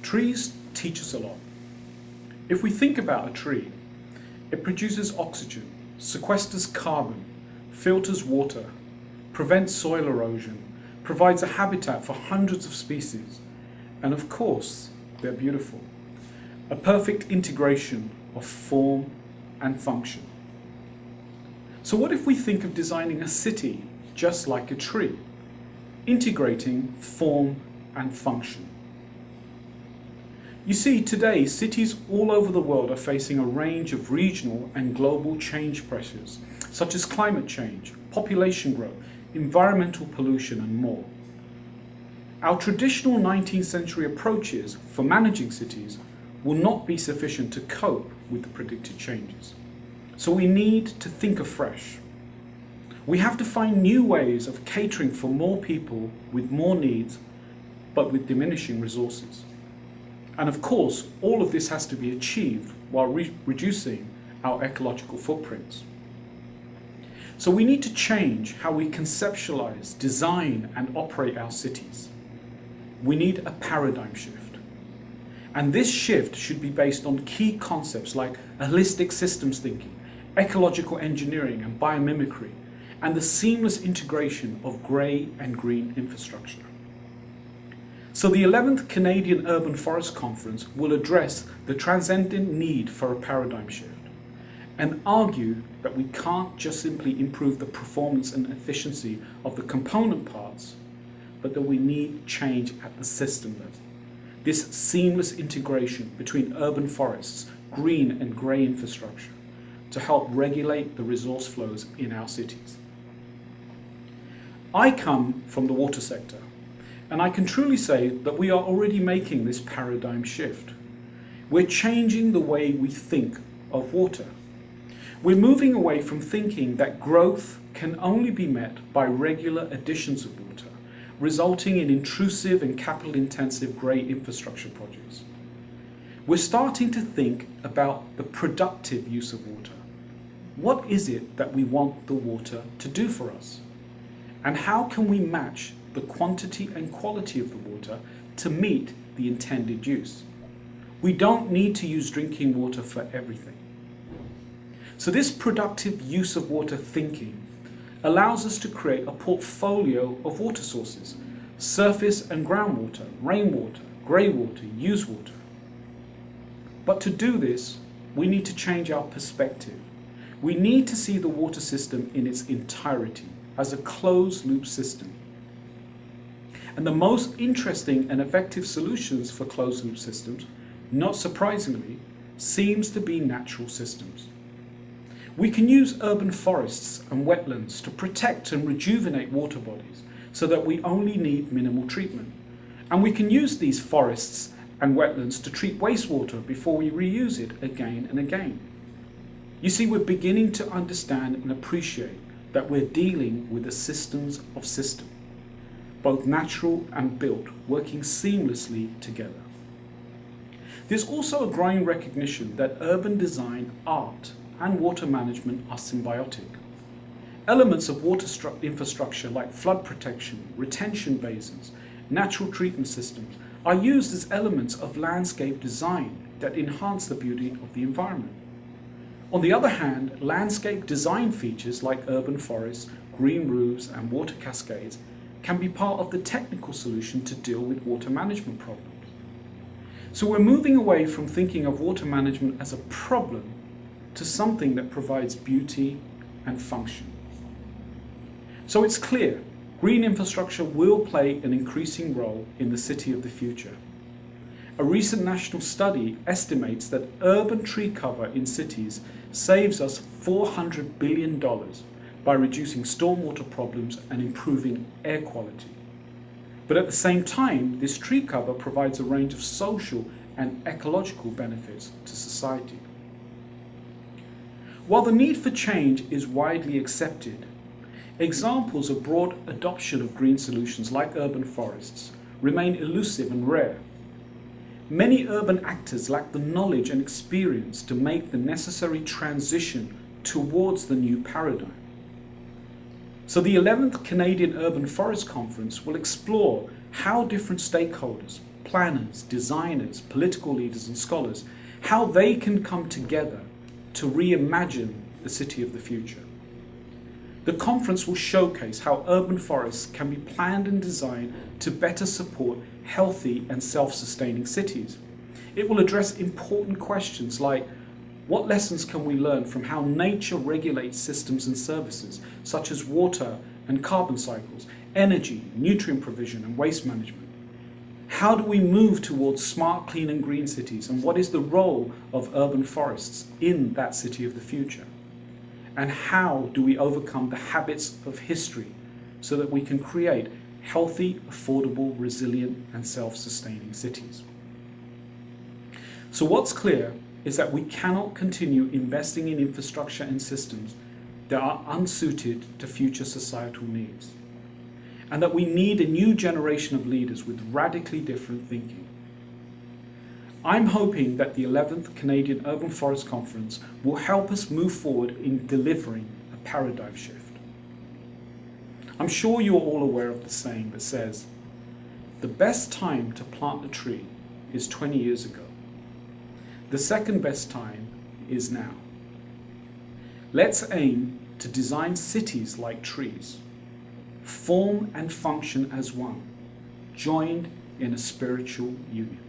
Trees teach us a lot. If we think about a tree, it produces oxygen, sequesters carbon, filters water, prevents soil erosion, provides a habitat for hundreds of species, and of course, they're beautiful. A perfect integration of form and function. So what if we think of designing a city just like a tree, integrating form and function? You see, today, cities all over the world are facing a range of regional and global change pressures, such as climate change, population growth, environmental pollution, and more. Our traditional 19th century approaches for managing cities will not be sufficient to cope with the predicted changes. So we need to think afresh. We have to find new ways of catering for more people with more needs, but with diminishing resources. And of course, all of this has to be achieved while reducing our ecological footprints. So we need to change how we conceptualize, design, and operate our cities. We need a paradigm shift. And this shift should be based on key concepts like holistic systems thinking, ecological engineering and biomimicry, and the seamless integration of grey and green infrastructure. So the 11th Canadian Urban Forest Conference will address the transcendent need for a paradigm shift and argue that we can't just simply improve the performance and efficiency of the component parts, but that we need change at the system level. This seamless integration between urban forests, green and grey infrastructure to help regulate the resource flows in our cities. I come from the water sector, and I can truly say that we are already making this paradigm shift. We're changing the way we think of water. We're moving away from thinking that growth can only be met by regular additions of water, resulting in intrusive and capital-intensive grey infrastructure projects. We're starting to think about the productive use of water. What is it that we want the water to do for us? And how can we match the quantity and quality of the water to meet the intended use? We don't need to use drinking water for everything. So this productive use of water thinking allows us to create a portfolio of water sources: surface and groundwater, rainwater, grey water, used water. But to do this, we need to change our perspective. We need to see the water system in its entirety as a closed-loop system. And the most interesting and effective solutions for closed-loop systems, not surprisingly, seems to be natural systems. We can use urban forests and wetlands to protect and rejuvenate water bodies so that we only need minimal treatment. And we can use these forests and wetlands to treat wastewater before we reuse it again and again. You see, we're beginning to understand and appreciate that we're dealing with the systems of systems, both natural and built, working seamlessly together. There's also a growing recognition that urban design, art, and water management are symbiotic. Elements of water infrastructure like flood protection, retention basins, natural treatment systems are used as elements of landscape design that enhance the beauty of the environment. On the other hand, landscape design features like urban forests, green roofs, and water cascades can be part of the technical solution to deal with water management problems. So we're moving away from thinking of water management as a problem to something that provides beauty and function. So it's clear, green infrastructure will play an increasing role in the city of the future. A recent national study estimates that urban tree cover in cities saves us $400 billion by reducing stormwater problems and improving air quality. But at the same time, this tree cover provides a range of social and ecological benefits to society. While the need for change is widely accepted, examples of broad adoption of green solutions like urban forests remain elusive and rare. Many urban actors lack the knowledge and experience to make the necessary transition towards the new paradigm. So the 11th Canadian Urban Forest Conference will explore how different stakeholders, planners, designers, political leaders and scholars, how they can come together to reimagine the city of the future. The conference will showcase how urban forests can be planned and designed to better support healthy and self-sustaining cities. It will address important questions like, what lessons can we learn from how nature regulates systems and services, such as water and carbon cycles, energy, nutrient provision and waste management? How do we move towards smart, clean and green cities, and what is the role of urban forests in that city of the future? And how do we overcome the habits of history so that we can create healthy, affordable, resilient and self-sustaining cities? So what's clear is that we cannot continue investing in infrastructure and systems that are unsuited to future societal needs, and that we need a new generation of leaders with radically different thinking. I'm hoping that the 11th Canadian Urban Forest Conference will help us move forward in delivering a paradigm shift. I'm sure you're all aware of the saying that says, the best time to plant a tree is 20 years ago. The second best time is now. Let's aim to design cities like trees, form and function as one, joined in a spiritual union.